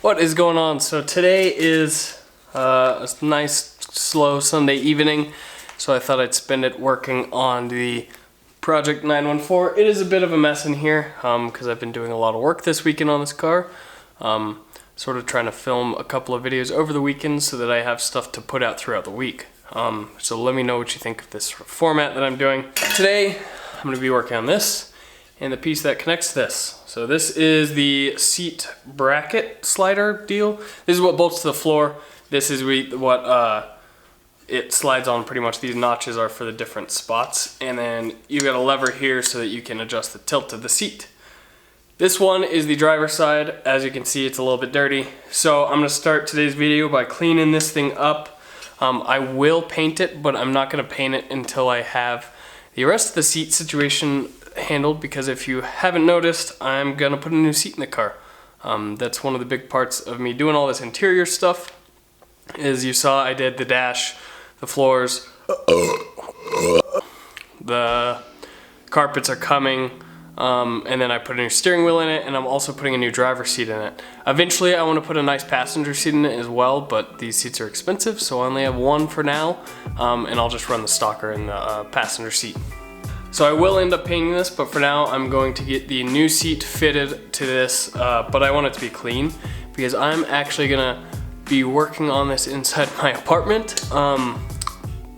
What is going on? So today is a nice slow Sunday evening, so I thought I'd spend it working on the Project 914. It is a bit of a mess in here because I've been doing a lot of work this weekend on this car. Sort of trying to film a couple of videos over the weekend so that I have stuff to put out throughout the week. So let me know what you think of this format that I'm doing. Today I'm going to be working on this and the piece that connects this. So this is the seat bracket slider deal. This is what bolts to the floor. This is what it slides on. Pretty much these notches are for the different spots, and then you've got a lever here so that you can adjust the tilt of the seat. This one is the driver's side. As you can see, it's a little bit dirty. So I'm gonna start today's video by cleaning this thing up. I will paint it, but I'm not gonna paint it until I have the rest of the seat situation handled, because if you haven't noticed, I'm gonna put a new seat in the car. That's one of the big parts of me doing all this interior stuff. As you saw, I did the dash, the floors, the carpets are coming, and then I put a new steering wheel in it, and I'm also putting a new driver's seat in it. Eventually I want to put a nice passenger seat in it as well, but these seats are expensive, so I only have one for now, and I'll just run the stalker in the passenger seat. So I will end up painting this, but for now I'm going to get the new seat fitted to this, but I want it to be clean because I'm actually gonna be working on this inside my apartment,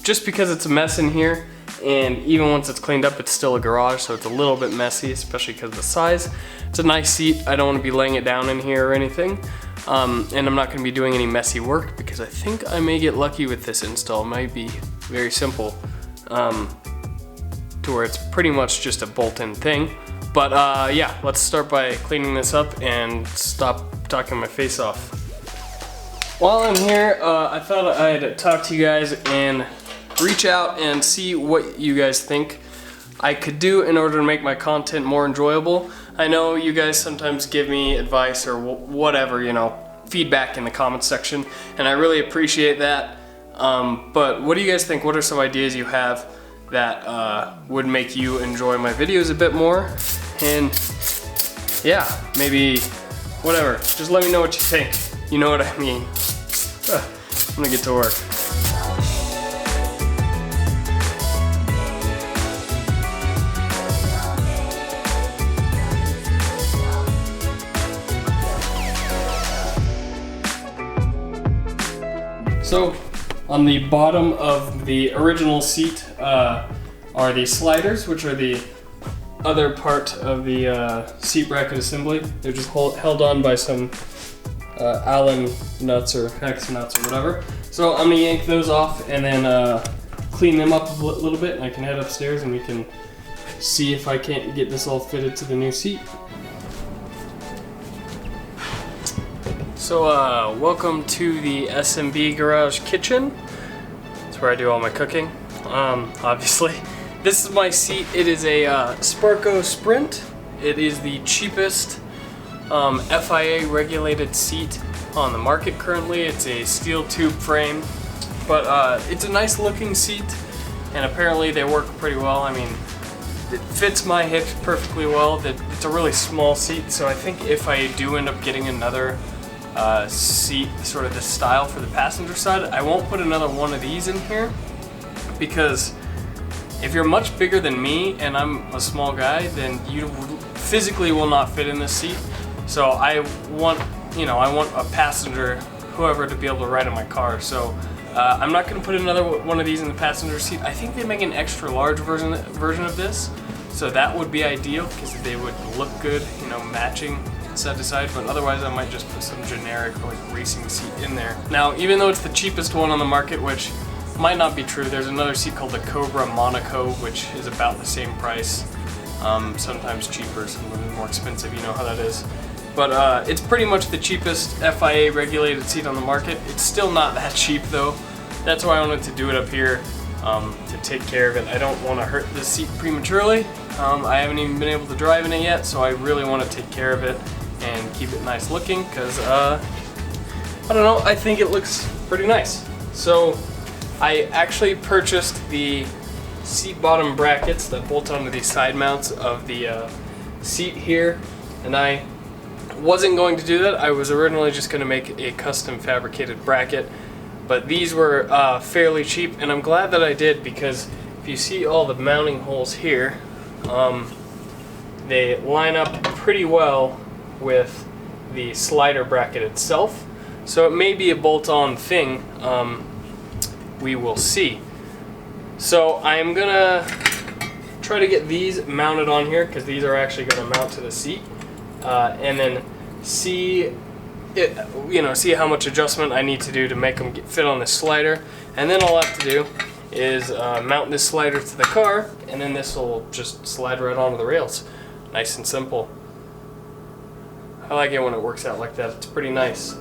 just because it's a mess in here, and even once it's cleaned up, it's still a garage, so it's a little bit messy, especially because of the size. It's a nice seat. I don't want to be laying it down in here or anything, and I'm not going to be doing any messy work because I think I may get lucky with this install. It might be very simple, to where it's pretty much just a bolt-in thing. But yeah, let's start by cleaning this up and stop talking my face off. While I'm here, I thought I'd talk to you guys and reach out and see what you guys think I could do in order to make my content more enjoyable. I know you guys sometimes give me advice or whatever, you know, feedback in the comments section, and I really appreciate that. But what do you guys think? What are some ideas you have that would make you enjoy my videos a bit more? And yeah, maybe whatever, just let me know what you think. You know what I mean. I'm gonna get to work. So on the bottom of the original seat are the sliders, which are the other part of the seat bracket assembly. They're just held on by some Allen nuts or hex nuts or whatever. So I'm gonna yank those off and then clean them up a little bit, and I can head upstairs and we can see if I can't get this all fitted to the new seat. So welcome to the SMB Garage Kitchen. That's where I do all my cooking, obviously. This is my seat. It is a Sparco Sprint. It is the cheapest FIA regulated seat on the market currently. It's a steel tube frame, but it's a nice looking seat, and apparently they work pretty well. I mean, it fits my hips perfectly well. It's a really small seat, so I think if I do end up getting another seat, sort of this style for the passenger side, I won't put another one of these in here, because if you're much bigger than me and I'm a small guy, then you physically will not fit in this seat. So I want, I want a passenger, whoever, to be able to ride in my car. So I'm not going to put another one of these in the passenger seat. I think they make an extra large version of this, so that would be ideal because they would look good, matching side to side. But otherwise, I might just put some generic racing seat in there. Now, even though it's the cheapest one on the market, which might not be true, there's another seat called the Cobra Monaco, which is about the same price. Sometimes cheaper, sometimes more expensive. You know how that is. But it's pretty much the cheapest FIA regulated seat on the market. It's still not that cheap though. That's why I wanted to do it up here, to take care of it. I don't want to hurt this seat prematurely. I haven't even been able to drive in it yet, so I really want to take care of it and keep it nice looking, because I don't know, I think it looks pretty nice. So I actually purchased the seat bottom brackets that bolt onto the side mounts of the seat here, and I Wasn't going to do that. I was originally just going to make a custom fabricated bracket, but these were fairly cheap, and I'm glad that I did, because if you see all the mounting holes here, they line up pretty well with the slider bracket itself. So it may be a bolt-on thing. We will see. So I'm gonna try to get these mounted on here, because these are actually going to mount to the seat, and then see how much adjustment I need to do to make them fit on the slider. And then all I have to do is mount this slider to the car, and then this will just slide right onto the rails. Nice and simple. I like it when it works out like that. It's pretty nice.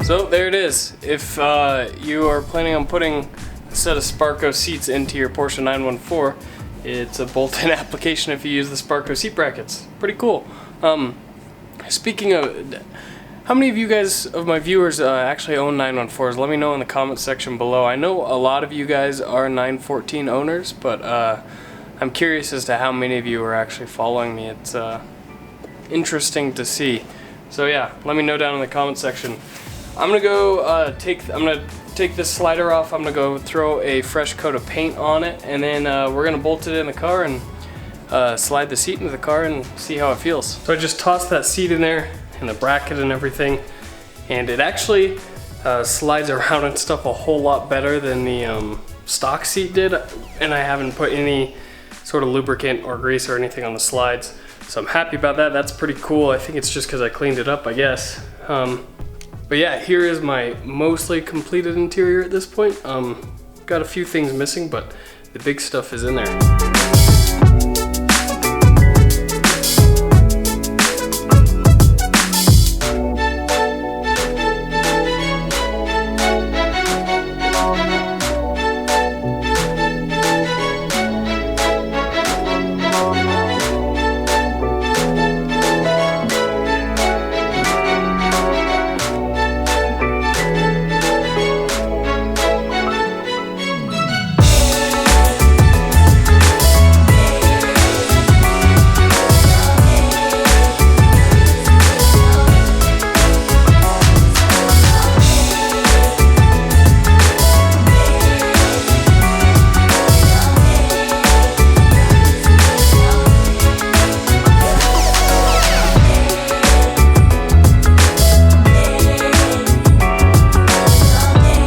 So there it is. If you are planning on putting a set of Sparco seats into your Porsche 914, it's a bolt-in application if you use the Sparco seat brackets. Pretty cool. Speaking of, how many of you guys, of my viewers, actually own 914s? Let me know in the comment section below. I know a lot of you guys are 914 owners, but I'm curious as to how many of you are actually following me. It's interesting to see. So yeah, let me know down in the comment section. I'm gonna go take this slider off. I'm gonna go throw a fresh coat of paint on it, and then we're gonna bolt it in the car and slide the seat into the car and see how it feels. So I just tossed that seat in there and the bracket and everything, and it actually slides around and stuff a whole lot better than the stock seat did, and I haven't put any sort of lubricant or grease or anything on the slides, so I'm happy about that. That's pretty cool. I think it's just because I cleaned it up, I guess. But yeah, here is my mostly completed interior at this point. Got a few things missing, but the big stuff is in there.